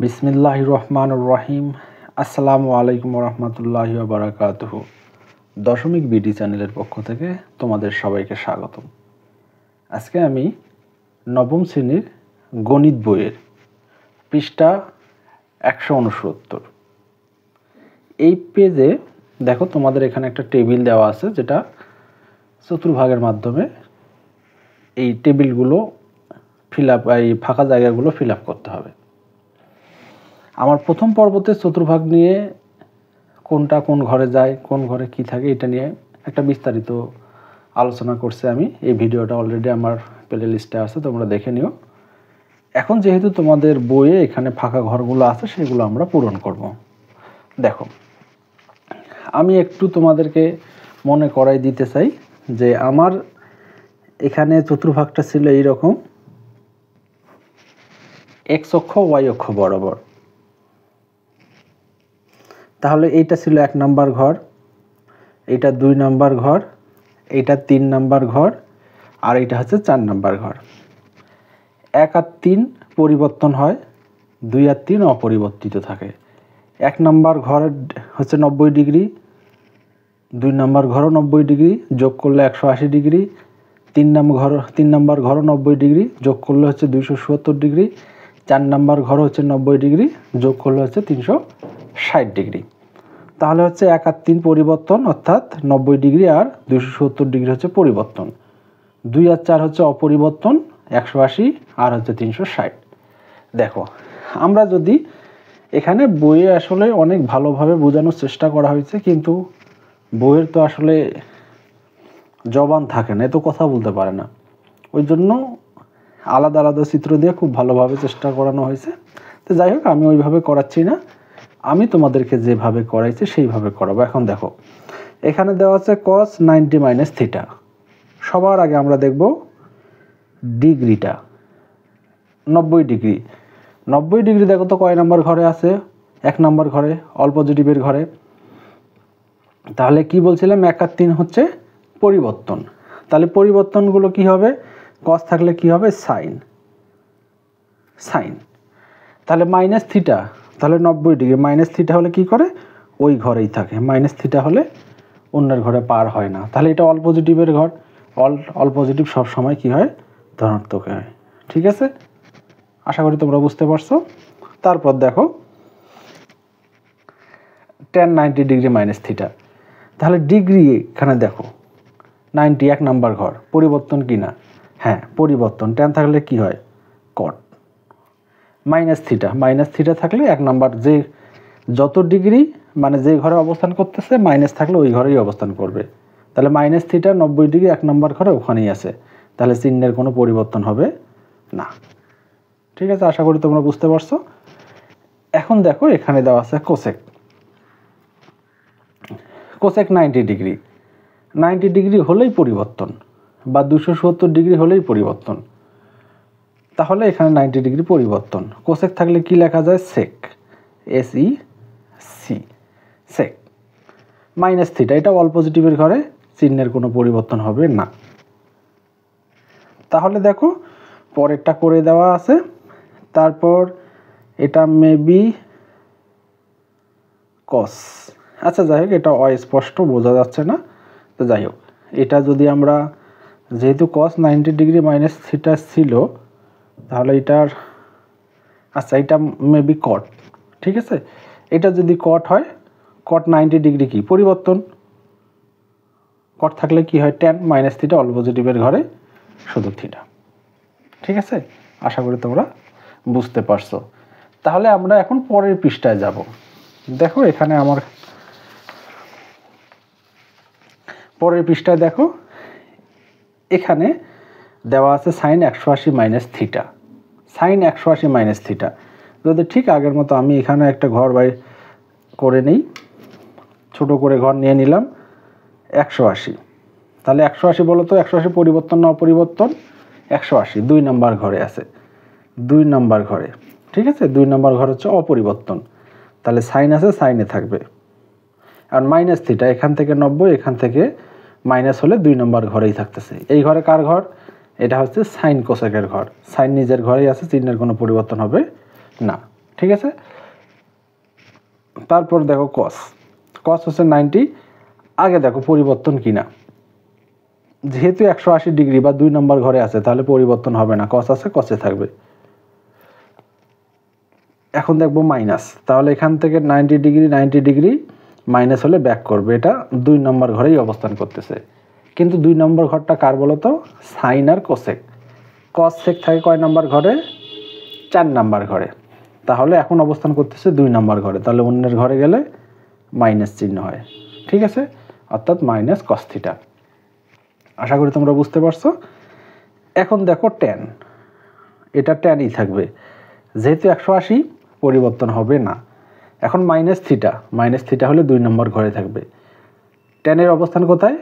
বিসমিল্লাহির রহমানির রহিম। আসসালামু আলাইকুম রহমতুল্লাহি ওয়া বারাকাতুহু। দশমিক বিডি চ্যানেলের পক্ষ থেকে তোমাদের সবাইকে স্বাগতম। আজকে আমি নবম শ্রেণীর গণিত বইয়ের পৃষ্ঠা 169 এই পেজে দেখো, তোমাদের এখানে একটা টেবিল দেওয়া আছে, যেটা চতুর্ভাগের মাধ্যমে এই টেবিলগুলো এই ফাঁকা জায়গাগুলো ফিল আপ করতে হবে। আমার প্রথম পর্বতে চতুর্ভাগ নিয়ে কোনটা কোন ঘরে যায়, কোন ঘরে কি থাকে, এটা নিয়ে একটা বিস্তারিত আলোচনা করছি আমি। এই ভিডিওটা অলরেডি আমার প্লে লিস্টে আছে, তোমরা দেখে নিও। এখন যেহেতু তোমাদের বইয়ে এখানে ফাঁকা ঘরগুলো আছে, সেগুলো আমরা পূরণ করব। দেখো, আমি একটু তোমাদেরকে মনে করাই দিতে চাই যে আমার এখানে চতুর্ভাগটা ছিল এইরকম, এক্স অক্ষ ওয়াই অক্ষ বরাবর। তাহলে এইটা ছিল 1 নাম্বার ঘর, এইটা 2 নাম্বার ঘর, এইটা 3 নাম্বার ঘর, আর এইটা হচ্ছে 4 নাম্বার ঘর। 1 আর 3 পরিবর্তন হয়, 2 আর 3 অপরিবর্তিত থাকে। 1 নাম্বার ঘর হচ্ছে 90 ডিগ্রি, 2 নাম্বার ঘরও 90 ডিগ্রি, যোগ করলে 180 ডিগ্রি, 3 নাম্বার ঘরও 90 ডিগ্রি, যোগ করলে হচ্ছে 270 ডিগ্রি, 4 নাম্বার ঘর হচ্ছে 90 ডিগ্রি, যোগ করলে হচ্ছে 360 ডিগ্রি। তাহলে হচ্ছে 1 আর 3 পরিবর্তন, অর্থাৎ 90 ডিগ্রি, আর 270 ডিগ্রি হচ্ছে পরিবর্তন। 2 আর 4 হচ্ছে অপরিবর্তন, 180, আর হচ্ছে 360। দেখো, আমরা যদি এখানে বইয়ে আসলে অনেক ভালোভাবে বোঝানোর চেষ্টা করা হয়েছে, কিন্তু বইয়ের তো আসলে জবান থাকে না, এত কথা বলতে পারে না, ওই জন্য আলাদা আলাদা চিত্র দিয়ে খুব ভালোভাবে চেষ্টা করানো হয়েছে। তো যাই হোক, আমি ওইভাবে করাচ্ছি না, আমি তোমাদেরকে যেভাবে করাইছি সেইভাবে করাবো। এখন দেখো, এখানে দেওয়া আছে cos 90 - θ। সবার আগে আমরা দেখব ডিগ্রিটা, 90 ডিগ্রি। 90 ডিগ্রি দেখো তো কয় নাম্বার ঘরে আছে? 1 নাম্বার ঘরে, অল পজিটিভের ঘরে। তাহলে কি বলছিলাম, 1 আর 3 হচ্ছে পরিবর্তন। তাহলে পরিবর্তনগুলো কি হবে? cos থাকলে কি হবে? সাইন। তাহলে -θ, তাহলে 90 ডিগ্রি -θ হলে কি করে? ওই ঘরেই থাকে। -θ হলে অন্যের ঘরে পার হয় না। তাহলে এটা অল পজিটিভের ঘর। অল পজিটিভ সব সময় কি হয়? ধনাত্মক হয়। ঠিক আছে, আশা করি তোমরা বুঝতে পারছো। তারপর দেখো tan 90 ডিগ্রি -θ। তাহলে ডিগ্রি এখানে দেখো 90, 1 নাম্বার ঘর, পরিবর্তন কি না? হ্যাঁ, পরিবর্তন। tan থাকলে কি হয়? cot। -θ থাকলে 1 নাম্বার, যে যত ডিগ্রি মানে যে ঘরে অবস্থান করতেছে, মাইনাস থাকলে ওই ঘরেই অবস্থান করবে। তাহলে -θ 90 ডিগ্রি 1 নাম্বার ঘরে ওখানেই আছে, তাহলে চিহ্নের কোনো পরিবর্তন হবে না। ঠিক আছে, আশা করি তোমরা বুঝতে পারছো। এখন দেখো, এখানে দেওয়া আছে কোসেক 90 ডিগ্রি। 90 ডিগ্রি হলেই পরিবর্তন, বা 270 ডিগ্রি হলেই পরিবর্তন। তাহলে এখানে 90 ডিগ্রি পরিবর্তন। কোসেক থাকলে কি লেখা যায়? সেক, SEC, সেক। -θ, এটা অল পজিটিভের ঘরে, চিহ্নের কোনো পরিবর্তন হবে না। তাহলে দেখো, পরেরটা করে দেওয়া আছে। তারপর এটা মেবি কস। আচ্ছা, যাই হোক, এটা অস্পষ্ট, বোঝা যাচ্ছে না। তো যাই হোক, এটা যদি আমরা, যেহেতু cos 90 ডিগ্রি -θ ছিল, তাহলে এটার, আচ্ছা, এটা মেবি কট। ঠিক আছে, এটা যদি কট হয়, cot 90 ডিগ্রি কি? পরিবর্তন। কট থাকলে কি হয়? tan -θ, অল পজিটিভের ঘরে শুধু θ। ঠিক আছে, আশা করি তোমরা বুঝতে পারছো। তাহলে আমরা এখন পরের পৃষ্ঠায় যাব। দেখো, এখানে আমার পরের পৃষ্ঠায় দেখো, এখানে দেওয়া আছে sin 180 - θ। sin 180 - θ যদি ঠিক আগের মতো আমি এখানে একটা ঘর বাইর করে নিই, ছোট করে ঘর নিয়ে নিলাম 180। তাহলে 180 বলো তো, 180 পরিবর্তন না অপরিবর্তন? 180 2 নাম্বার ঘরে আছে, 2 নাম্বার ঘরে। ঠিক আছে, 2 নাম্বার ঘর হচ্ছে অপরিবর্তন। তাহলে সাইন আছে, সাইনে থাকবে। আর -θ, এখান থেকে 90, এখান থেকে মাইনাস হলে 2 নাম্বার ঘরেই থাকতেছে। এই ঘরে কার ঘর? এটা হচ্ছে সাইন কোসেকের ঘর। সাইন নিজের ঘরেই আছে, চিহ্নের কোনো পরিবর্তন হবে না। ঠিক আছে। তারপর দেখো কস, কস হচ্ছে 90। আগে দেখো পরিবর্তন কিনা, যেহেতু 180 ডিগ্রি বা 2 নম্বর ঘরে আছে তাহলে পরিবর্তন হবে না, কস আছে কসে থাকবে। এখন দেখবো মাইনাস, তাহলে এখান থেকে 90 ডিগ্রি মাইনাস হলে ব্যাক করবে, এটা 2 নম্বর ঘরেই অবস্থান করতেছে। কিন্তু 2 নম্বর ঘরটা কার বলো তো? সাইন আর কোসেক। কস সেক থাকে কয় নম্বর ঘরে? 4 নম্বর ঘরে। তাহলে এখন অবস্থান করতেছে 2 নম্বর ঘরে, তাহলে অন্যের ঘরে গেলে মাইনাস চিহ্ন হয়, ঠিক আছে, অর্থাৎ মাইনাস কস থিটা। আশা করি তোমরা বুঝতে পারছো। এখন দেখো ট্যান, এটা ট্যানই থাকবে, যেহেতু 180 পরিবর্তন হবে না। এখন মাইনাস থিটা হলে 2 নম্বর ঘরে থাকবে। ট্যানের অবস্থান কোথায়?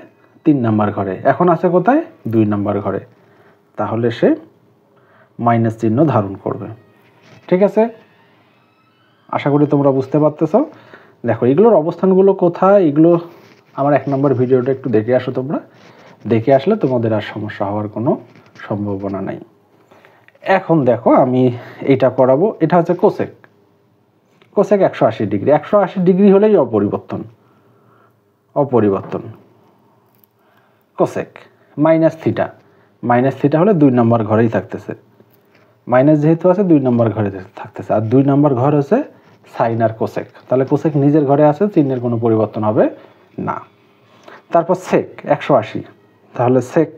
3 নম্বর ঘরে। এখন আছে কোথায়? 2 নম্বর ঘরে, তাহলে সে মাইনাস চিহ্ন ধারণ করবে, ঠিক আছে। আশা করি তোমরা বুঝতে পারতেছো। দেখো এগুলোর অবস্থানগুলো কোথায়, এগুলো আমার 1 নম্বর ভিডিওটা একটু দেখে আসো তোমরা, দেখে আসলে তোমাদের আর সমস্যা হওয়ার কোনো সম্ভাবনা নাই। এখন দেখো আমি এইটা করাবো, এটা হচ্ছে কোসেক। কোসেক 180 ডিগ্রি, 180 ডিগ্রি হলেই অপরিবর্তন। কোসেক মাইনাস থিটা হলে 2 নম্বর ঘরেই থাকতেছে, মাইনাস যেহেতু আছে 2 নম্বর ঘরে থাকতেছে, আর 2 নম্বর ঘর হচ্ছে সাইন আর কোসেক, তাহলে কোসেক নিজের ঘরে আছে, চিহ্নের কোনো পরিবর্তন হবে না। তারপর সেক 180, তাহলে সেক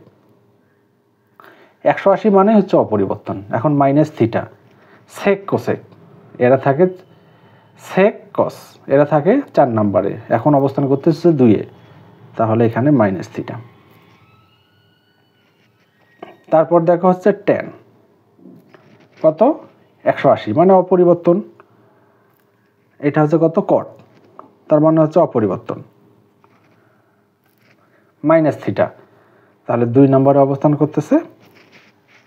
180 মানে হচ্ছে অপরিবর্তন। এখন মাইনাস থিটা, সেক কোসেক এরা থাকে, সেক কস এরা থাকে 4 নম্বরে, এখন অবস্থান করতেছে 2-এ, তাহলে এখানে মাইনাস থিটা। তারপর দেখো হচ্ছে ট্যান, কত? 180 মানে অপরিবর্তন। এটা হচ্ছে কত? কট, তার মানে হচ্ছে অপরিবর্তন, মাইনাস থিটা, তাহলে 2 নম্বরে অবস্থান করতেছে,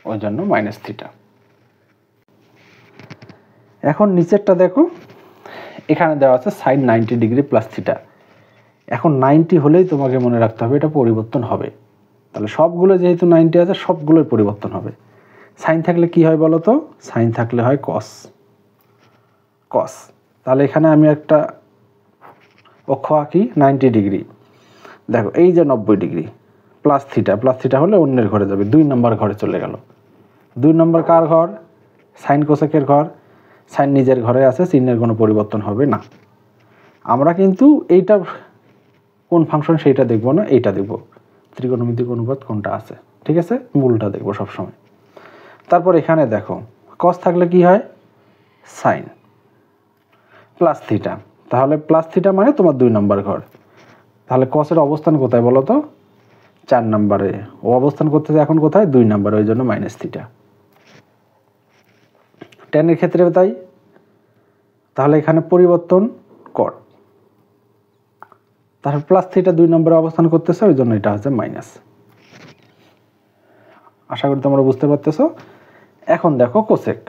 ওই জন্য মাইনাস থিটা। এখন নিচেরটা দেখো, এখানে দেওয়া আছে সাইন 90 ডিগ্রি প্লাস থিটা। এখন 90 হলেই তোমাকে মনে রাখতে হবে এটা পরিবর্তন হবে, তাহলে সবগুলো যেহেতু 90 আছে সবগুলোই পরিবর্তন হবে। সাইন থাকলে কি হয় বলো তো? সাইন থাকলে হয় কস। তাহলে এখানে আমি একটা অক্ষ আঁকি 90 ডিগ্রি, দেখো এই যে 90 ডিগ্রি প্লাস থিটা হলে অন্যের ঘরে যাবে, 2 নম্বর ঘরে চলে গেল। 2 নম্বর কার ঘর? সাইন কোসেকের ঘর। সাইন নিজের ঘরে আছে, চিহ্নের কোনো পরিবর্তন হবে না। আমরা কিন্তু এইটা কোন ফাংশন সেইটা দেখবো না, এইটা দেখবো ত্রিকোণমিতিক অনুপাত কোনটা আছে, ঠিক আছে, মূলটা দেখবো সবসময়। তারপর এখানে দেখো কস থাকলে কি হয়? সাইন প্লাস থিটা, তাহলে প্লাস থিটা মানে তোমার 2 নম্বর ঘর, তাহলে কসের অবস্থান কোথায় বলো তো? 4 নম্বরে, ও অবস্থান করতেছে এখন কোথায়? 2 নম্বরে, ওই জন্য মাইনাস থিটা। ট্যানের ক্ষেত্রে তাই, তাহলে এখানে পরিবর্তন কট, তাহলে প্লাস থিটা 2 নম্বরে অবস্থান করতেছে, ওই জন্য এটা হচ্ছে মাইনাস। আশা করি তোমরা বুঝতে পারতেছো। এখন দেখো কোসেক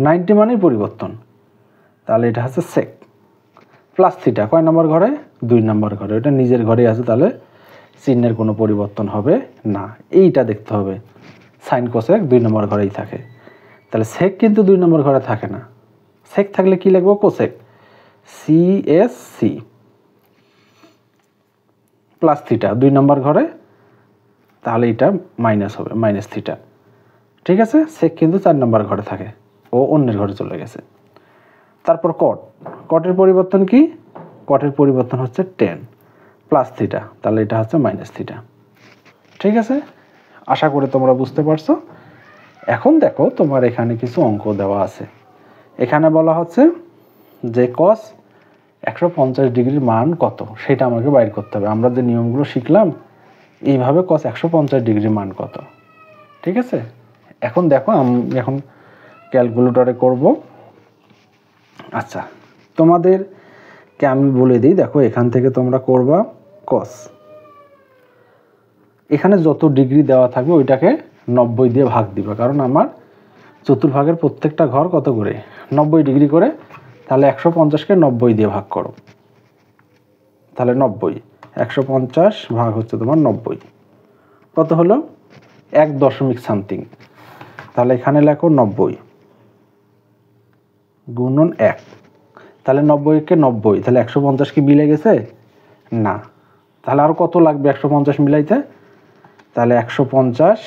90 মানেই পরিবর্তন, তাহলে এটা হচ্ছে সেক প্লাস থিটা কয় নম্বর ঘরে? 2 নম্বর ঘরে, এটা নিজের ঘরেই আছে, তাহলে চিহ্নের কোনো পরিবর্তন হবে না, এইটা দেখতে হবে। সাইন কোসেক 2 নম্বর ঘরেই থাকে, তাহলে সেক কিন্তু 2 নম্বর ঘরে থাকে না। সেক থাকলে কি লিখবো? কোসেক, CSC প্লাস থিটা 2 নম্বর ঘরে, তাহলে এটা মাইনাস হবে, মাইনাস থিটা, ঠিক আছে। সেক কিন্তু 4 নম্বর ঘরে থাকে, ও অন্যের ঘরে চলে গেছে। তারপর কটের পরিবর্তন কি? কটের পরিবর্তন হচ্ছে ট্যান প্লাস থিটা, তাহলে এটা হচ্ছে মাইনাস থিটা, ঠিক আছে। আশা করি তোমরা বুঝতে পারছো। এখন দেখো তোমার এখানে কিছু অঙ্ক দেওয়া আছে, এখানে বলা হচ্ছে যে কস 150 ডিগ্রির মান কত সেটা আমাকে বাইর করতে হবে। আমরা যে নিয়মগুলো শিখলাম এইভাবে কস 150 ডিগ্রির মান কত, ঠিক আছে। এখন দেখো আমি এখন ক্যালকুলেটরে করব। আচ্ছা, তোমাদেরকে আমি বলে দিই, দেখো এখান থেকে তোমরা করবা কস, এখানে যত ডিগ্রি দেওয়া থাকবে ওইটাকে 90 দিয়ে ভাগ দিবা, কারণ আমার চতুর্ভাগের প্রত্যেকটা ঘর কত করে? 90 ডিগ্রি করে, তাহলে 150কে 90 দিয়ে ভাগ করো, তাহলে 90, 150 ভাগ হচ্ছে তোমার 90, কত হলো? 1 দশমিক সামথিং, তাহলে এখানে লেখো 90, গুণন 1, তাহলে 90কে 90, তাহলে 150 কি মিলে গেছে? না। তাহলে আরও কত লাগবে 150 মিলাইতে? তাহলে 150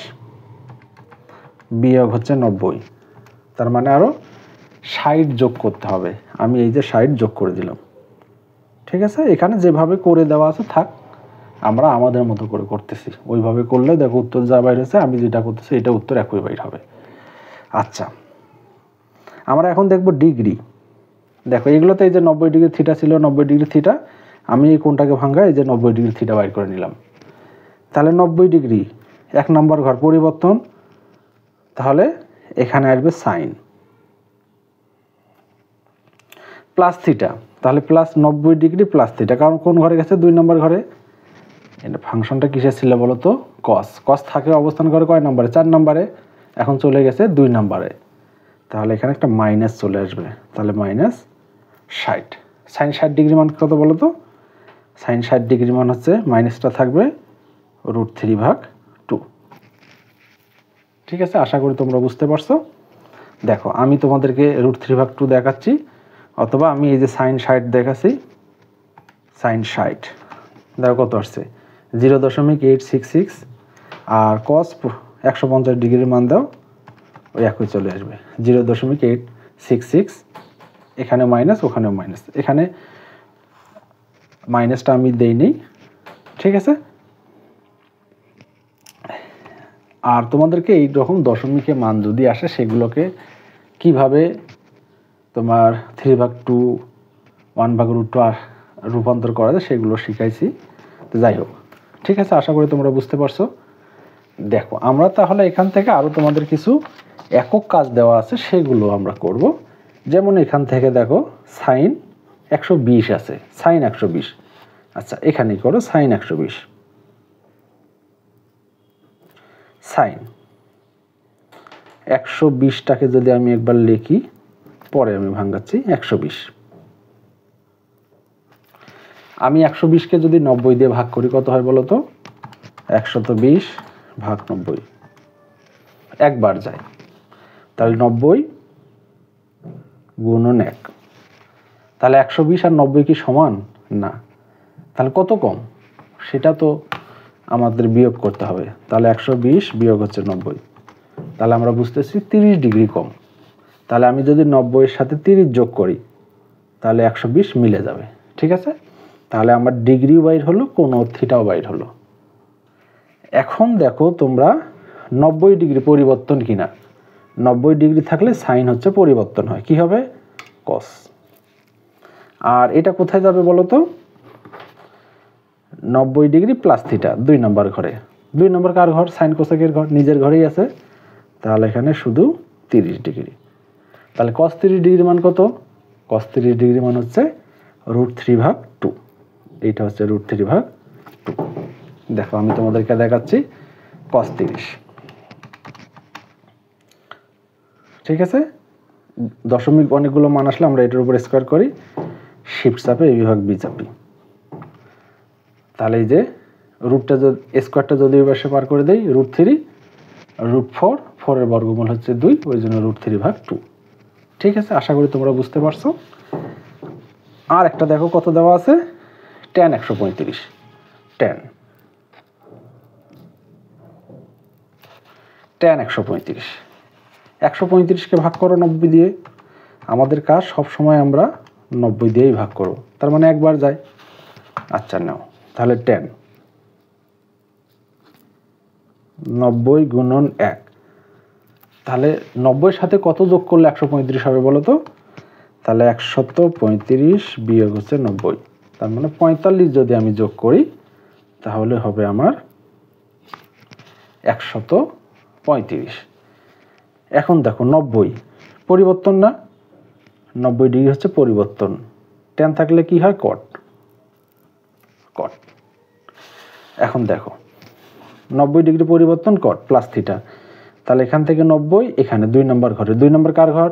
বিয়োগ হচ্ছে 90, তার মানে আরও 60 যোগ করতে হবে। আমি এই যে 60 যোগ করে দিলাম। ঠিক আছে, এখানে যেভাবে করে দেওয়া আছে থাক, আমরা আমাদের মতো করে করতেছি। ওইভাবে করলে দেখো উত্তর যা বাইর হচ্ছে, আমি যেটা করতেছি এটা উত্তর একই বাইর হবে। আচ্ছা, আমরা এখন দেখব ডিগ্রি। দেখো এগুলোতে এই যে 90 ডিগ্রি থিটা ছিল, 90 ডিগ্রি থিটা, আমি এই কোণটাকে ভাঙা এই যে 90 ডিগ্রি থিটা বাইর করে নিলাম। তাহলে 90 ডিগ্রি 1 নম্বর ঘর পরিবর্তন, তাহলে এখানে আসবে সাইন প্লাস থিটা, তাহলে প্লাস 90 ডিগ্রি প্লাস থিটা, কারণ কোন ঘরে গেছে? 2 নম্বর ঘরে। এটা ফাংশনটা কিসের ছিল বলো তো? কস। কস থাকে অবস্থান করে কয় নম্বরে? 4 নম্বরে, এখন চলে গেছে 2 নম্বরে, তাহলে এখানে একটা মাইনাস চলে আসবে, তাহলে মাইনাস 60। সাইন 60 ডিগ্রি মান কত বলো তো? সাইন 60 ডিগ্রি মান হচ্ছে, মাইনাসটা থাকবে √3/2। ঠিক আছে, আশা করি তোমরা বুঝতে পারছো। দেখো আমি তোমাদেরকে √3/2 দেখাচ্ছি, অথবা আমি এই যে সাইন 60 দেখাচ্ছি, সাইন 60 দেখো কত আসছে 0.866, আর কস 150 ডিগ্রির মান দাও, ওই একই চলে আসবে 0.866, এখানে মাইনাস ওখানেও মাইনাস, এখানে মাইনাসটা আমি দেইনি। ঠিক আছে, আর তোমাদেরকে এই রকম দশমিকে মান যদি আসে সেগুলোকে কিভাবে তোমার 3/2 1/√2 রূপান্তর করা যায় সেগুলো শিখাইছি। তো যাই হোক, ঠিক আছে, আশা করি তোমরা বুঝতে পারছো। দেখো আমরা তাহলে এখান থেকে আরও তোমাদের কিছু একক কাজ দেওয়া আছে, সেগুলো আমরা করব। যেমন এখান থেকে দেখো সাইন 120 আছে, সাইন 120, আচ্ছা এখানেই করো সাইন 120। সাইন 120টাকে যদি আমি একবার লিখি, পরে আমি ভাঙাচ্ছি 120। আমি 120কে যদি 90 দিয়ে ভাগ করি কত হয় বলো তো? 120 ভাগ 90, একবার যায়, তাহলে 90 গুণন 1। তাহলে 120 আর 90 কি সমান? না, তাহলে কত কম সেটা তো আমাদের বিয়োগ করতে হবে। তাহলে 120 বিয়োগ হচ্ছে 90, তাহলে আমরা বুঝতেছি 30 ডিগ্রি কম। তাহলে আমি যদি 90 এর সাথে 30 যোগ করি তাহলে 120 মিলে যাবে। ঠিক আছে, তাহলে আমার ডিগ্রি বাইর হলো, কোনো থিটাও বাইর হলো। এখন দেখো তোমরা 90 ডিগ্রি পরিবর্তন কিনা। 90 ডিগ্রি থাকলে সাইন হচ্ছে পরিবর্তন হয়, কি হবে? কস। আর এটা কোথায় যাবে বলো তো? 90 ডিগ্রি প্লাস থিটা 2 নম্বর ঘরে। 2 নম্বর কার ঘর? সাইন কোসেকের ঘর, নিজের ঘরেই আছে, তাহলে এখানে শুধু 30 ডিগ্রি। তাহলে কস 30 ডিগ্রি মান কত? কস 30 ডিগ্রি মান হচ্ছে √3/2, এইটা হচ্ছে √3/2। দেখো আমি তোমাদেরকে দেখাচ্ছি কস 30। ঠিক আছে, দশমিক অনেকগুলো মান আসলে আমরা এটার উপর স্কোয়ার করি, শিফট চাপে এই বিভাগ বি চাপি, তাহলে এই যে রুটটা যদি স্কোয়ারটা যদি ওই পাশে পার করে দেই, √3, √4, 4 এর বর্গমূল হচ্ছে 2, ওই জন্য √3/2। ঠিক আছে, আশা করি তোমরা বুঝতে পারছো। আর একটা দেখো কত দেওয়া আছে, tan 135। tan 135, 135কে ভাগ করো 90 দিয়ে। আমাদের কাজ সব সময় আমরা 90 দিয়েই ভাগ করব, তার মানে একবার যায়। আচ্ছা নাও, তাহলে tan 90 গুণন 1, তাহলে 90 সাথে কত যোগ করলে 135 হবে বলো তো? তাহলে 135 বিয়োগ হচ্ছে 90, তার মানে 45 যদি আমি যোগ করি তাহলে হবে আমার 135। এখন দেখো 90 পরিবর্তন না, 90 ডিগ্রি হচ্ছে পরিবর্তন, tan থাকলে কি হয়? কট। কট। এখন দেখো 90 ডিগ্রি পরিবর্তন কট প্লাস থিটা, তাহলে এখান থেকে 90 এখানে 2 নম্বর ঘরে। 2 নম্বর কার ঘর?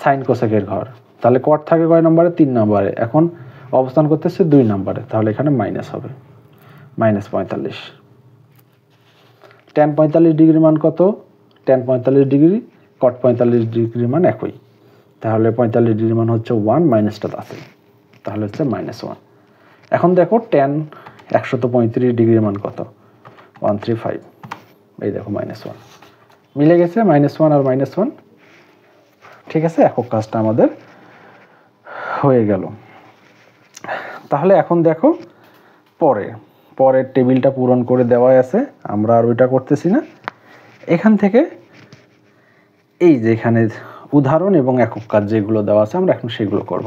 সাইন কোসেকের ঘর। তাহলে কট থাকে কয় নম্বরে? 3 নম্বরে। এখন অবস্থান করতেছে 2 নম্বরে, তাহলে এখানে মাইনাস হবে, -45। tan 45 ডিগ্রি মান কত? tan 45 ডিগ্রি কট 45 ডিগ্রি মান একই, তাহলে 45 ডিগ্রি মান হচ্ছে 1, মাইনাসটা আছে, তাহলে হচ্ছে -1। এখন দেখো tan 135 ডিগ্রির মান কত, 135, এই দেখো -1 মিলে গেছে, -1 আর -1। ঠিক আছে, একক কাজটা আমাদের হয়ে গেল। তাহলে এখন দেখো পরের টেবিলটা পূরণ করে দেওয়াই আছে, আমরা আর ওইটা করতেছি না। এখান থেকে এই যে এখানে উদাহরণ এবং একক কাজ যেগুলো দেওয়া আছে আমরা এখন সেগুলো করব।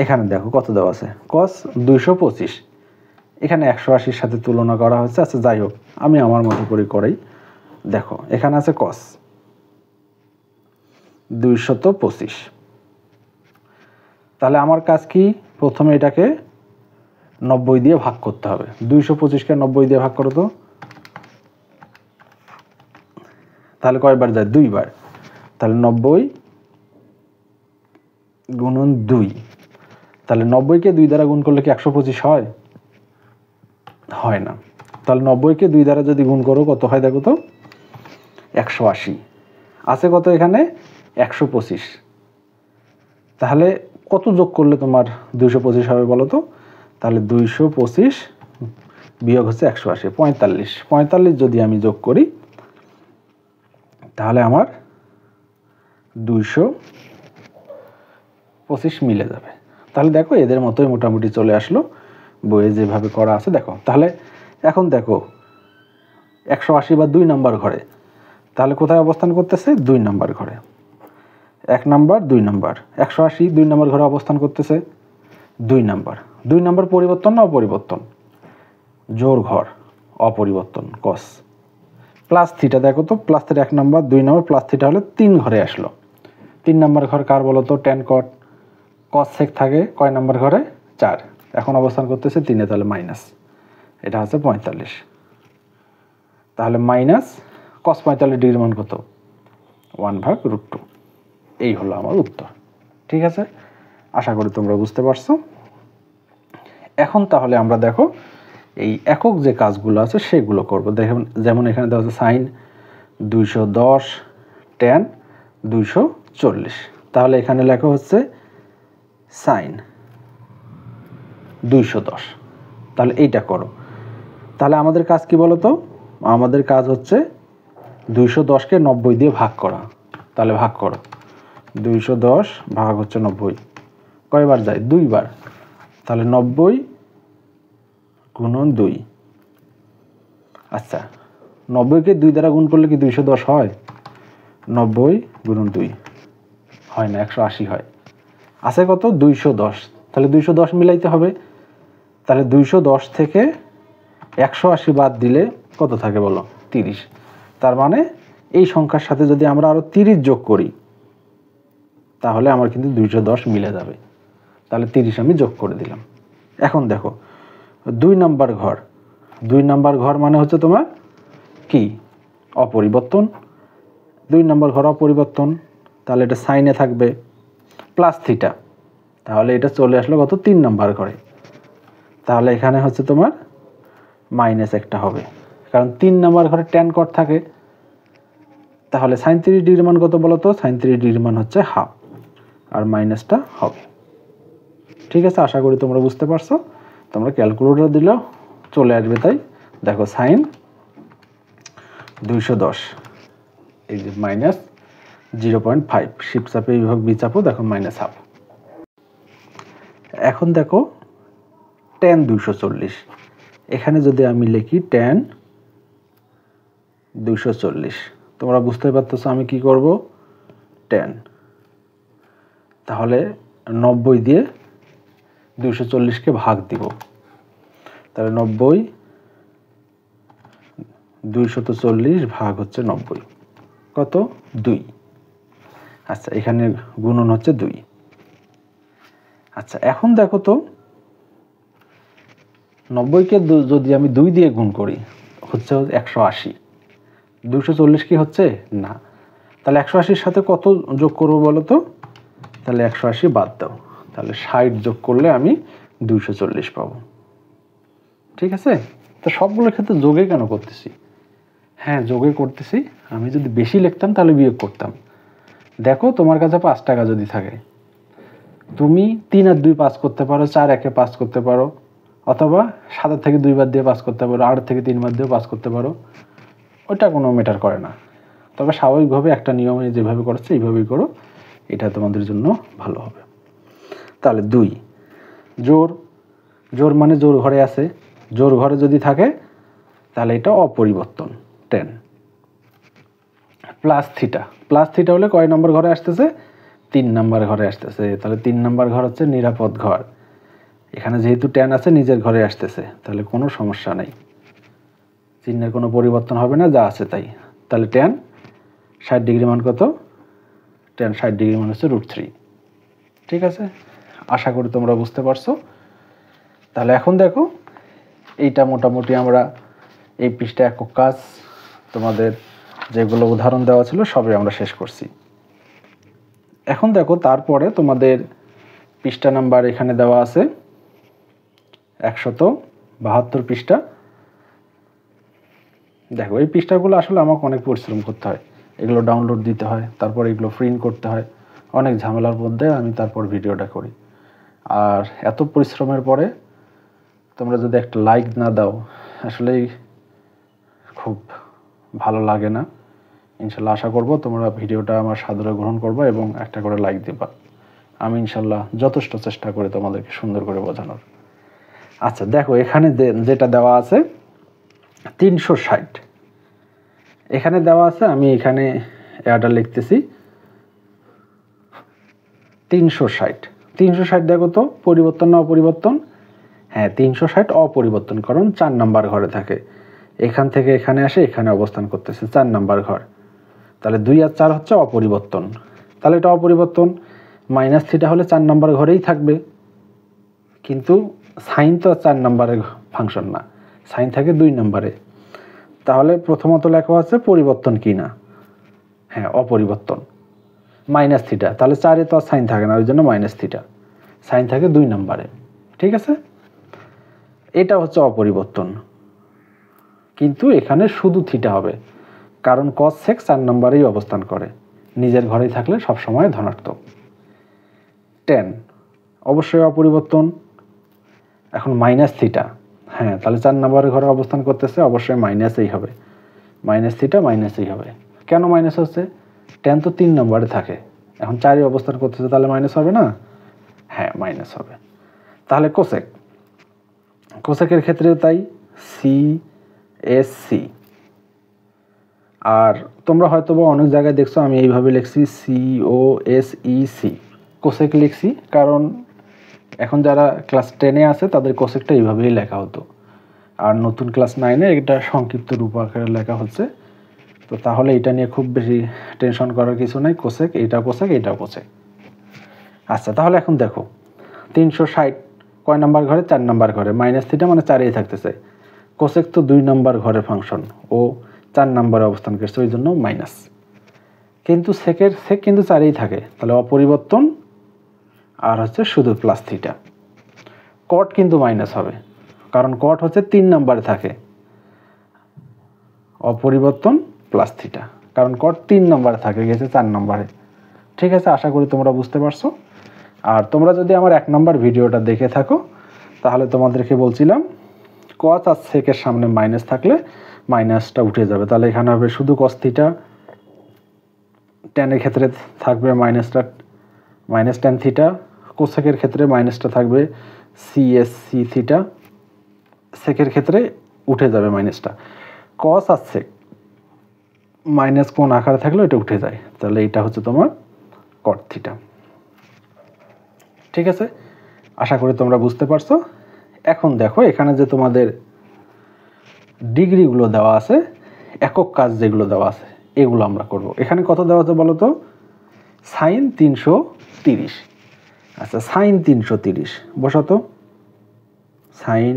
এখানে দেখো কত দেওয়া আছে, cos 225, এখানে 180-র সাথে তুলনা করা হচ্ছে। আচ্ছা যাই হোক, আমি আমার মতো করে করাই। দেখো এখানে আছে cos 225, তাহলে আমার কাজ কি, প্রথমে এটাকে 90 দিয়ে ভাগ করতে হবে। 225কে 90 দিয়ে ভাগ করো তো, তাহলে কয়বার যায়, 2 বার। তাহলে 90 গুণন 2, তাহলে 90কে 2 দ্বারা গুণ করলে কি 125 হয়? হয় না। তাহলে 90কে 2 দ্বারা যদি গুণ করো কত হয় দেখো তো, 180। আছে কত এখানে, 125। তাহলে কত যোগ করলে তোমার 225 হবে বলো তো? তাহলে 225 বিয়োগ হচ্ছে 180, 45 যদি আমি যোগ করি তাহলে আমার 225 মিলে যাবে। তাহলে দেখো এদের মতোই মোটামুটি চলে আসলো, বইয়ে যেভাবে করা আছে দেখো। তাহলে এখন দেখো 180 বা 2 নাম্বার ঘরে, তাহলে কোথায় অবস্থান করতেছে, 2 নাম্বার ঘরে। 1 নাম্বার 2 নাম্বার, 180 2 নাম্বার ঘরে অবস্থান করতেছে 2 নাম্বার। 2 নাম্বার পরিবর্তন না অপরিবর্তন, জোর ঘর অপরিবর্তন, cos প্লাস থিটা। দেখো তো plus theta 1 number 2 number, plus theta হলে 3 ঘরে আসলো। 3 নাম্বার ঘর কার বলো তো, tan cot। cos sec থাকে কয় নাম্বার ঘরে, 4, এখন অবস্থান করতেছে 3-এ, তাহলে মাইনাস, এটা হচ্ছে 45। তাহলে মাইনাস cos 45 ডিগ্রি মান কত, 1/√2। এই হলো আমার উত্তর। ঠিক আছে, আশা করি তোমরা বুঝতে পারছো। এখন তাহলে আমরা দেখো এই একক যে কাজগুলো আছে সেগুলো করব। দেখুন যেমন এখানে দেওয়া আছে sin 210 tan 240, তাহলে এখানে লেখা হচ্ছে sin 210, তাহলে এইটা করো। তাহলে আমাদের কাজ কি বলো তো, আমাদের কাজ হচ্ছে 210কে 90 দিয়ে ভাগ করা। তাহলে ভাগ করো, 210 ভাগ হচ্ছে 90, কয়বার যায়, 2 বার। তাহলে 90 গুণন 2। আচ্ছা 90কে 2 দ্বারা গুণ করলে কি 210 হয়? 90 গুণন 2 হয় না, 180 হয়। আছে কত, 210। তাহলে 210 মিলাইতে হবে। তাহলে 210 থেকে 180 বাদ দিলে কত থাকে বলো, 30। তার মানে এই সংখ্যার সাথে যদি আমরা আরো 30 যোগ করি তাহলে আমার কিন্তু 210 মিলে যাবে। তাহলে 30 আমি যোগ করে দিলাম। এখন দেখো 2 নাম্বার ঘর, 2 নাম্বার ঘর মানে হচ্ছে তোমার কি, অপরিবর্তন। 2 নাম্বার ঘর অপরিবর্তন, তাহলে এটা সাইনে থাকবে প্লাস থিটা, তাহলে এটা চলে আসলো কত, 3 নাম্বার ঘরে। তাহলে এখানে হচ্ছে তোমার মাইনাস একটা হবে, কারণ 3 নাম্বার ঘরে tan cot থাকে। তাহলে sin 30 ডিগ্রি মান কত বলো তো, sin 30 ডিগ্রি মান হচ্ছে হাফ, আর মাইনাসটা হবে। ঠিক আছে, আশা করি তোমরা বুঝতে পারছো। তোমরা ক্যালকুলেটর দিলেও চলে আসবে। তাই দেখো sin 210, এই যে মাইনাস 0.5, শিফট চাপে বিভাগ বি চাপো, দেখো মাইনাস হাফ। এখন দেখো tan 240, এখানে যদি আমি লিখি tan 240, তোমরা বুঝতে পারতেছো আমি কি করব, tan, তাহলে 90 দিয়ে 240কে ভাগ দিব। তাহলে 90 240 ভাগ হচ্ছে 90, কত, 2। আচ্ছা এখানে গুণন হচ্ছে 2। আচ্ছা এখন দেখো তো 90কে যদি আমি 2 দিয়ে গুণ করি হচ্ছে 180, 240 কি হচ্ছে না। তাহলে 180-র সাথে কত যোগ করবো বলো তো, তাহলে 180 বাদ দাও, তাহলে 60 যোগ করলে আমি 240 পাবো। ঠিক আছে, তো সবগুলোর ক্ষেত্রে যোগে কেন করতেছি, হ্যাঁ যোগে করতেছি। আমি যদি বেশি লিখতাম তাহলে বিয়োগ করতাম, দেখো তোমার কাছে 5 টাকা যদি থাকে, তুমি 3 আর 2 পাস করতে পারো, 4 একে পাস করতে পারো, অথবা 7 থেকে 2 বার দিয়ে পাস করতে পারো, 8 থেকে 3 বার দিয়ে পাস করতে পারো, ওটা কোনো ম্যাটার করে না। তবে স্বাভাবিকভাবে একটা নিয়মে যেভাবে করছে এইভাবেই করো, এটা তোমাদের জন্য ভালো হবে। তাহলে 2 জোর, জোর মানে জোর ঘরে আছে, জোর ঘরে যদি থাকে তাহলে এটা অপরিবর্তন 10 প্লাস থিটা। প্লাস থিটা হলে কয় নম্বর ঘরে আসতেছে? 3 নম্বর ঘরে আসতেছে। তাহলে 3 নম্বর ঘর হচ্ছে নিরাপদ ঘর। এখানে যেহেতু 10 আছে নিজের ঘরে আসতেছে, তাহলে কোনো সমস্যা নেই, চিহ্নের কোনো পরিবর্তন হবে না, যা আছে তাই। তাহলে 10 60 ডিগ্রি মান কত? 10 60 ডিগ্রি মান হচ্ছে √3। ঠিক আছে, আশা করি তোমরা বুঝতে পারছো। তাহলে এখন দেখো, এইটা মোটামুটি আমরা এই পৃষ্ঠা একক কাজ তোমাদের যেগুলো উদাহরণ দেওয়া ছিল সবই আমরা শেষ করছি। এখন দেখো তারপরে তোমাদের পৃষ্ঠা নাম্বার এখানে দেওয়া আছে 172 পৃষ্ঠা। দেখো এই পৃষ্ঠাগুলো আসলে আমাকে অনেক পরিশ্রম করতে হয়, এগুলো ডাউনলোড দিতে হয়, তারপর এগুলো প্রিন্ট করতে হয়, অনেক ঝামেলার মধ্যে আমি তারপর ভিডিওটা করি। আর এত পরিশ্রমের পরে তোমরা যদি একটা লাইক না দাও, আসলেই খুব ভালো লাগে না। ইনশাল্লাহ আশা করব তোমরা ভিডিওটা আমার সাদরে গ্রহণ করবে এবং একটা করে লাইক দিবা। আমি ইনশাল্লাহ যথেষ্ট চেষ্টা করি তোমাদেরকে সুন্দর করে বোঝানোর। আচ্ছা দেখো, এখানে যেটা দেওয়া আছে 360, এখানে দেওয়া আছে, আমি এখানে এটা লিখতেছি 360। 360 দেখো তো পরিবর্তন না অপরিবর্তন? হ্যাঁ 360 অপরিবর্তন, কারণ 4 নাম্বার ঘরে থাকে। এখান থেকে এখানে আসে এখানে অবস্থান করতেছে 4 নাম্বার ঘর। তাহলে 2 আর 4 হচ্ছে অপরিবর্তন, তাহলে এটা অপরিবর্তন। মাইনাস থিটা হলে 4 নাম্বার ঘরেই থাকবে, কিন্তু সাইন তো 4 নাম্বারের ফাংশন না, সাইন থাকে 2 নাম্বারে। তাহলে প্রথমত লেখা আছে পরিবর্তন কি না? হ্যাঁ অপরিবর্তন। মাইনাস থিটা, তাহলে 4-এ তো আর সাইন থাকে না, ওই জন্য মাইনাস থিটা, সাইন থাকে 2 নাম্বারে। ঠিক আছে, এটা হচ্ছে অপরিবর্তন, কিন্তু এখানে শুধু থিটা হবে, কারণ cos sec 4 নম্বরেই অবস্থান করে, নিজের ঘরেই থাকলে সবসময় ধনাত্মক। 10 অবশ্যই অপরিবর্তন। এখন মাইনাস থিটা, হ্যাঁ তাহলে 4 নম্বরের ঘরে অবস্থান করতেছে, অবশ্যই মাইনাসই হবে, মাইনাস থিটা মাইনাসই হবে। কেন মাইনাস হচ্ছে? 10 তো 3 নম্বরে থাকে, এখন 4-এ অবস্থান করতেছে, তাহলে মাইনাস হবে না? হ্যাঁ মাইনাস হবে। তাহলে কোসেক, কোসেকের ক্ষেত্রেও তাই, CSC। আর তোমরা হয়তো বা অনেক জায়গায় দেখছো আমি এইভাবে লিখছি COSEC, কোসেক লিখছি, কারণ এখন যারা ক্লাস 10-এ আছে তাদের কোসেকটা এইভাবেই লেখা হতো, আর নতুন ক্লাস 9-এ এটা সংক্ষিপ্ত রূপ আকারে লেখা হচ্ছে। তো তাহলে এটা নিয়ে খুব বেশি টেনশন করার কিছু নাই, কোসেক এইটা কোসেক এইটাও কোসেক। আচ্ছা তাহলে এখন দেখো 360 কয় নাম্বার ঘরে? 4 নাম্বার ঘরে। মাইনাস থিটা মানে 4-এই থাকতেছে, কোসেক তো 2 নাম্বার ঘরের ফাংশন, ও 4 নাম্বারে অবস্থান করছে, ওই জন্য মাইনাস। কিন্তু সেক কিন্তু 4-এই থাকে, তাহলে অপরিবর্তন আর হচ্ছে শুধু প্লাস থিটা। কট কিন্তু মাইনাস হবে, কারণ কট হচ্ছে 3 নাম্বারে থাকে, অপরিবর্তন প্লাস থিটা, কারণ কট 3 নাম্বারে থাকে, গেছে 4 নাম্বারে। ঠিক আছে, আশা করি তোমরা বুঝতে পারছো। আর তোমরা যদি আমার 1 নাম্বার ভিডিওটা দেখে থাকো, তাহলে তোমাদেরকে বলছিলাম কস আর সেকের সামনে মাইনাস থাকলে মাইনাসটা উঠে যাবে, তাহলে এখানে হবে শুধু কস থিটা। 10-এর ক্ষেত্রে থাকবে মাইনাসটা, মাইনাস 10 থিটা। কোসেকের ক্ষেত্রে মাইনাসটা থাকবে CSC থিটা, সেকের ক্ষেত্রে উঠে যাবে মাইনাসটা। কস আর সেক মাইনাস কোন আকারে থাকলে এটা উঠে যায়, তাহলে এটা হচ্ছে তোমার কট থিটা। ঠিক আছে, আশা করি তোমরা বুঝতে পারছো। এখন দেখো এখানে যে তোমাদের ডিগ্রিগুলো দেওয়া আছে, একক কাজ যেগুলো দেওয়া আছে, এগুলো আমরা করব। এখানে কত দেওয়া আছে বলো তো? সাইন 330। আচ্ছা সাইন 330 বসাতো, সাইন,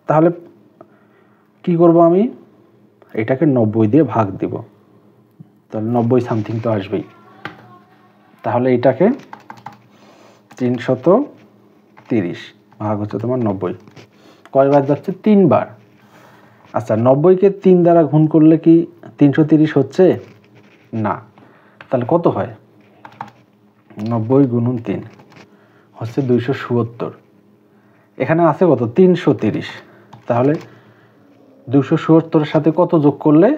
তাহলে কি করব আমি? এটাকে 90 দিয়ে ভাগ দিব, তাহলে 90 সামথিং তো আসবেই। তাহলে এটাকে 330 ভাগ হচ্ছে তোমার 90, কয়বার যাচ্ছে? 3 বার। আচ্ছা 90-কে 3 দ্বারা গুণ করলে কি 330 হচ্ছে? না, তাহলে কত হয় 90 গুণন 3 হচ্ছে 277। এখানে আছে কত 330, তাহলে 277 সাথে কত যোগ করলে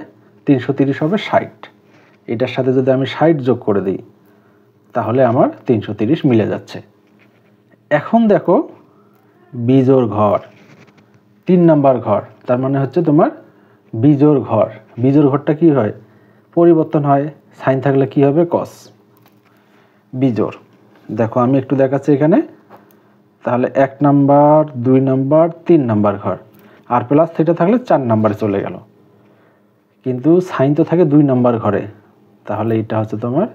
330 হবে 60। এটার সাথে যদি আমি 60 যোগ করে দিই তাহলে আমার 330 মিলে যাচ্ছে। এখন দেখো বিজোড় ঘর 3 নাম্বার ঘর, তার মানে হচ্ছে তোমার বিজোড় ঘর। বিজোড় ঘরটা কি হয় পরিবর্তন হয়, সাইন থাকলে কি হবে কস। বিজোড় দেখো আমি একটু দেখাচ্ছি এখানে, তাহলে 1 নাম্বার 2 নাম্বার 3 নাম্বার ঘর আর প্লাস থিটা থাকলে 4 নাম্বারে চলে গেল, কিন্তু সাইন তো থাকে 2 নাম্বার ঘরে, তাহলে এটা হচ্ছে তোমার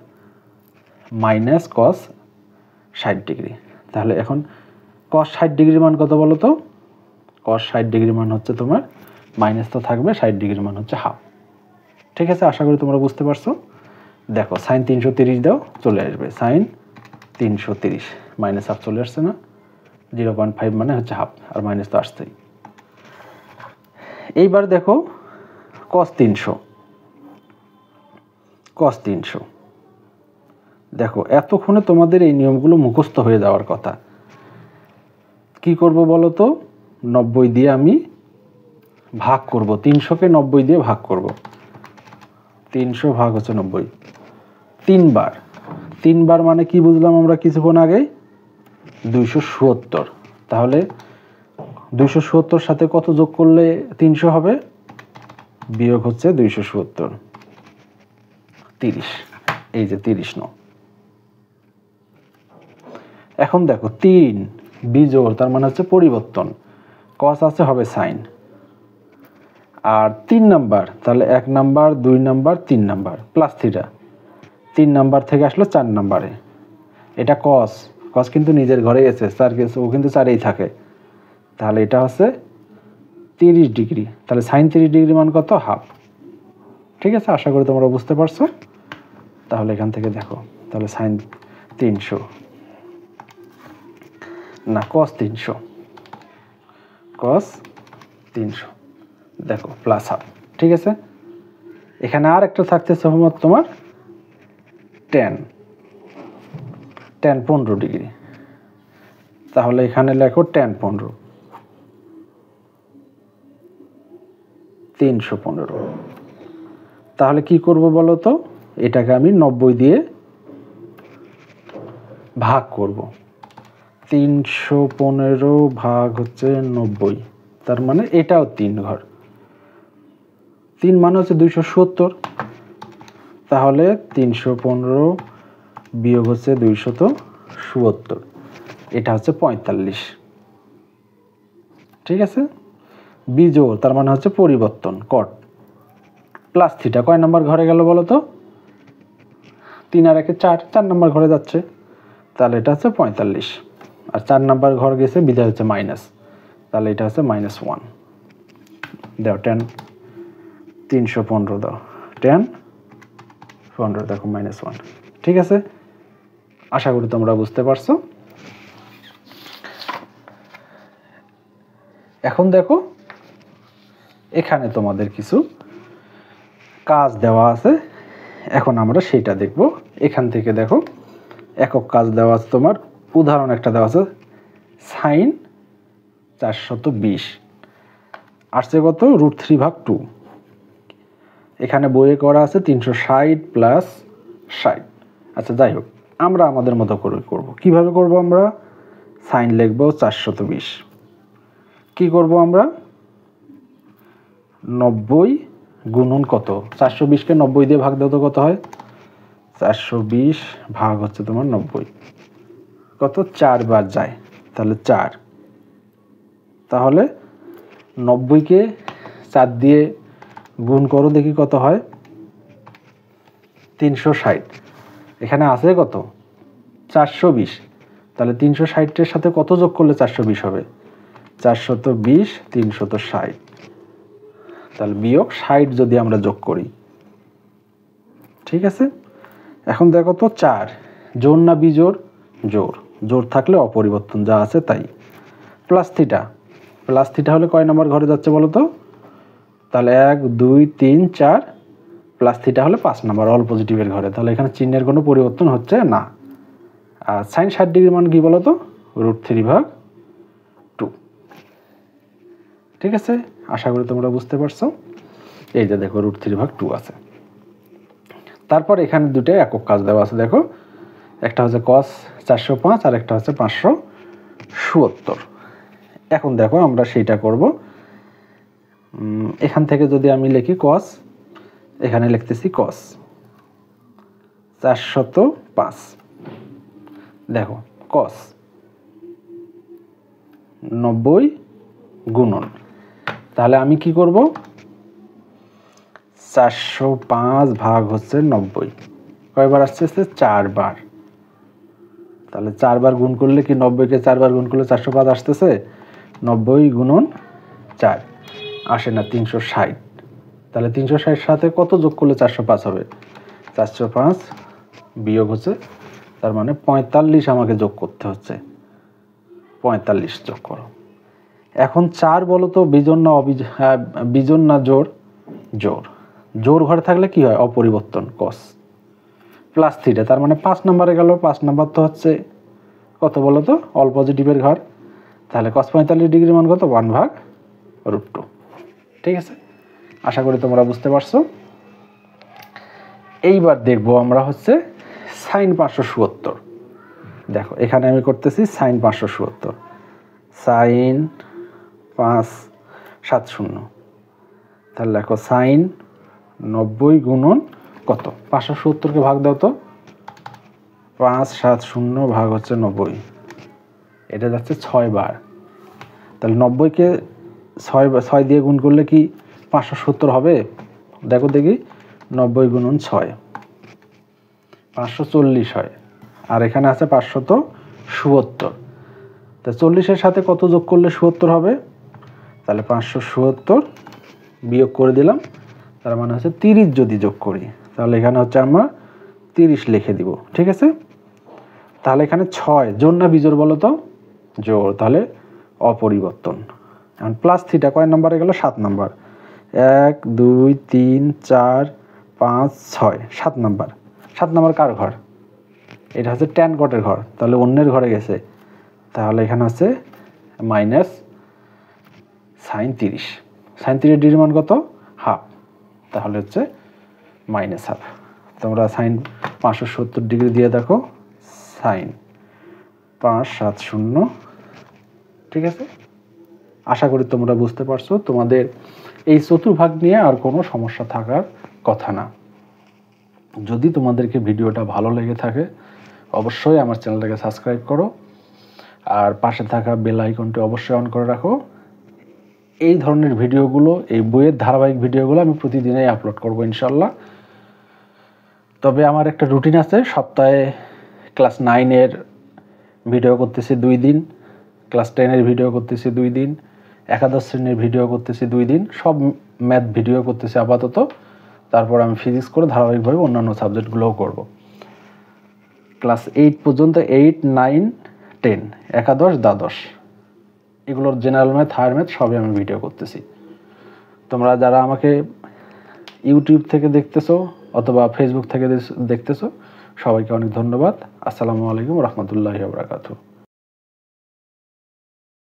মাইনাস কস 60 ডিগ্রি। তাহলে এখন কস 60 ডিগ্রির মান কত বলো তো, কস 60 ডিগ্রির মান হচ্ছে তোমার মাইনাস তো থাকবে, 60 ডিগ্রির মান হচ্ছে হাফ। ঠিক আছে, আশা করি তোমরা বুঝতে পারছো। দেখো সাইন 330 দাও চলে আসবে সাইন 330, মাইনাস হাফ চলে আসছে না, 0.5 মানে হচ্ছে হাফ, আর মাইনাস তো আসছেই। এইবার দেখো cos 300, cos 300 দেখো এতক্ষণে তোমাদের এই নিয়মগুলো মুখস্থ হয়ে যাওয়ার কথা। কি করব বলো তো, 90 দিয়ে আমি ভাগ করব, 300কে 90 দিয়ে ভাগ করব, 300 ভাগ হচ্ছে 90 তিনবার। তিনবার মানে কি বুঝলাম আমরা কিছুক্ষণ আগে 270, তাহলে 270 সাথে কত যোগ করলে 300 হবে, বিয়োগ হচ্ছে 270 30, এই যে 30 ন। এখন দেখো 3 বিজোড় তার মানে হচ্ছে পরিবর্তন, কস আছে হবে সাইন, আর 3 নাম্বার তাহলে 1 number 2 number 3 number plus theta, 3 number থেকে আসলো 4 নাম্বারে, এটা কস, কস কিন্তু নিজের ঘরে এসে স্যার ও কিন্তু 4এই থাকে, তাহলে এটা হচ্ছে 30 ডিগ্রি, তাহলে সাইন 30 ডিগ্রি মান কত হাফ। ঠিক আছে, আশা করি তোমরা বুঝতে পারছো। তাহলে এখান থেকে দেখো, তাহলে সাইন 300 না কস 300, কস 300 দেখো প্লাস হাফ। ঠিক আছে, এখানে আর একটা থাকতেছে তোমার tan 15 ডিগ্রি, তাহলে এখানে লেখো tan 15 315। তাহলে কি করব বলো তো, এটাকে আমি 90 দিয়ে ভাগ করব, 315 ভাগ হচ্ছে 90, তার মানে এটাও 3 ঘর, 3 মানে হচ্ছে 270, তাহলে 315 বিয়োগ হচ্ছে 270, এটা হচ্ছে 45। ঠিক আছে, বিজোড় তার মানে হচ্ছে পরিবর্তন কট, প্লাস থিটা কয় নাম্বার ঘরে গেল বলো তো, 3 আর 1 4, 4 নাম্বার ঘরে যাচ্ছে, তাহলে এটা হচ্ছে 45, আর 4 নাম্বার ঘর গেছে বিদায় হচ্ছে মাইনাস, তাহলে এটা হচ্ছে -1 দাও, tan 315 দাও, tan 15 দেখো -1। ঠিক আছে, আশা করি তোমরা বুঝতে পারছো। এখন দেখো এখানে তোমাদের কিছু কাজ দেওয়া আছে, এখন আমরা সেটা দেখব। এখান থেকে দেখো একক কাজ দেওয়া আছে তোমার, উদাহরণ একটা দেওয়া আছে সাইন 420 আসছে কত √3/2, এখানে বইয়ে করা আছে 360 প্লাস 60। আচ্ছা যাই হোক, আমরা আমাদের মতো করে করব। কিভাবে করব, আমরা সাইন লিখব 420, কি করব আমরা 90 গুণন কত, 420কে 90 দিয়ে ভাগ দাও তো কত হয়, 420 ভাগ হচ্ছে তোমার 90 কত 4 বার যায়, তাহলে 4, তাহলে 90কে 4 দিয়ে গুণ করো দেখি কত হয়, 360, এখানে আছে কত 420, তাহলে 360 এর সাথে কত যোগ করলে 420 হবে, 420 360, তাহলে বিয়োগ 60 যদি আমরা যোগ করি। ঠিক আছে, এখন দেখো তো 4 জোড় না বিজোড়, জোড়, জোড় থাকলে অপরিবর্তন যা আছে তাই, প্লাস থিটা, প্লাস থিটা হলে কয় নাম্বার ঘরে যাচ্ছে বলো তো, তাহলে 1 2 3 4 প্লাস থিটা হলে 5 নাম্বার অল পজিটিভের ঘরে, তাহলে এখানে চিহ্নের কোনো পরিবর্তন হচ্ছে না। আর সাইন 60 ডিগ্রি মান কি বলো তো, √3/2। ঠিক আছে, আশা করি তোমরা বুঝতে পারছো। এই যে দেখো √3/2 আছে। তারপর এখানে দুটো একক কাজ দেওয়া আছে, দেখো একটা হচ্ছে cos 405 আর একটা হচ্ছে 577। এখন দেখো আমরা সেইটা করব। এখান থেকে যদি আমি লিখি cos, এখানে লিখতেছি cos 405, দেখো cos 90 গুণন, তাহলে আমি কি করব, 405 ভাগ হচ্ছে 90, কয়বার আসছে, 4 বার। তাহলে 4 বার গুণ করলে কি 90-কে 4 বার গুণ করলে 405 আসতেছে, 90 গুণন 4 আসে না, 360। তাহলে 360 সাথে কত যোগ করলে 405 হবে, 405 বিয়োগ হচ্ছে, তার মানে 45 আমাকে যোগ করতে হচ্ছে, 45 যোগ করো। এখন 4 বলো তো বিজোড় না বিজোড় না জোড়, জোড়। জোড় ঘরে থাকলে কি হয়, অপরিবর্তন cos প্লাস থিটা, তার মানে 5 নম্বরে গেল। 5 নাম্বার তো হচ্ছে কত বলো তো, অল পজিটিভের ঘর, তাহলে cos 45 ডিগ্রি মান কত, 1/√2। ঠিক আছে, আশা করি তোমরা বুঝতে পারছো। এইবার দেখবো আমরা হচ্ছে সাইন 577। দেখো এখানে আমি করতেছি সাইন 577, সাইন 570। তাহলে দেখো সাইন 90 গুণন কত, 570-কে ভাগ দাও তো, 570 ভাগ হচ্ছে 90, এটা যাচ্ছে 6 বার। তাহলে 90-কে 6 দিয়ে গুণ করলে কি 570 হবে, দেখো দেখি, 90 গুণন 6 540 হয়, আর এখানে আছে 577। তা 40-এর সাথে কত যোগ করলে 77 হবে, তাহলে 577 বিয়োগ করে দিলাম, তার মানে হচ্ছে 30 যদি যোগ করি, তাহলে এখানে হচ্ছে আমরা 30 লিখে দিব। ঠিক আছে, তাহলে এখানে 6 জোড় না বিজোড় বলো তো, জোড়, তাহলে অপরিবর্তন। এখন প্লাস থিটা কয় নম্বরে গেল, 7 নাম্বার, 1 2 3 4 5 6, 7 নাম্বার। 7 নাম্বার কার ঘর, এটা হচ্ছে ট্যান কটের ঘর, তাহলে অন্যের ঘরে গেছে, তাহলে এখানে আছে মাইনাস সাইন 30। সাইন 30 ডিগ্রি মান কত, হাফ, তাহলে হচ্ছে -1/2। তোমরা সাইন 570 ডিগ্রি দিয়ে দেখো, সাইন 570। ঠিক আছে, আশা করি তোমরা বুঝতে পারছো। তোমাদের এই চতুর্ভাগ নিয়ে আর কোনো সমস্যা থাকার কথা না। যদি তোমাদেরকে ভিডিওটা ভালো লেগে থাকে অবশ্যই আমার চ্যানেলটাকে সাবস্ক্রাইব করো, আর পাশে থাকা বেল আইকনটি অবশ্যই অন করে রাখো। এই ধরনের ভিডিওগুলো, এই বইয়ের ধারাবাহিক ভিডিওগুলো আমি প্রতিদিনই আপলোড করব ইনশাল্লাহ। তবে আমার একটা রুটিন আছে, সপ্তাহে ক্লাস 9-এর ভিডিও করতেছি 2 দিন, ক্লাস 10-এর ভিডিও করতেছি 2 দিন, একাদশ শ্রেণীর ভিডিও করতেছি 2 দিন, সব ম্যাথ ভিডিও করতেছি আপাতত। তারপর আমি ফিজিক্স করে ধারাবাহিকভাবে অন্যান্য সাবজেক্টগুলোও করব। ক্লাস 8 পর্যন্ত, 8 9 10 একাদশ দ্বাদশ, এগুলোর জেনারেল ম্যাথ, হায়ার ম্যাথ সবই আমি ভিডিও করতেছি। তোমরা যারা আমাকে ইউটিউব থেকে দেখতেছো অথবা ফেসবুক থেকে দেখতেছো, সবাইকে অনেক ধন্যবাদ। আসসালামু আলাইকুম রহমতুল্লাহি ওয়া বারাকাতুহু।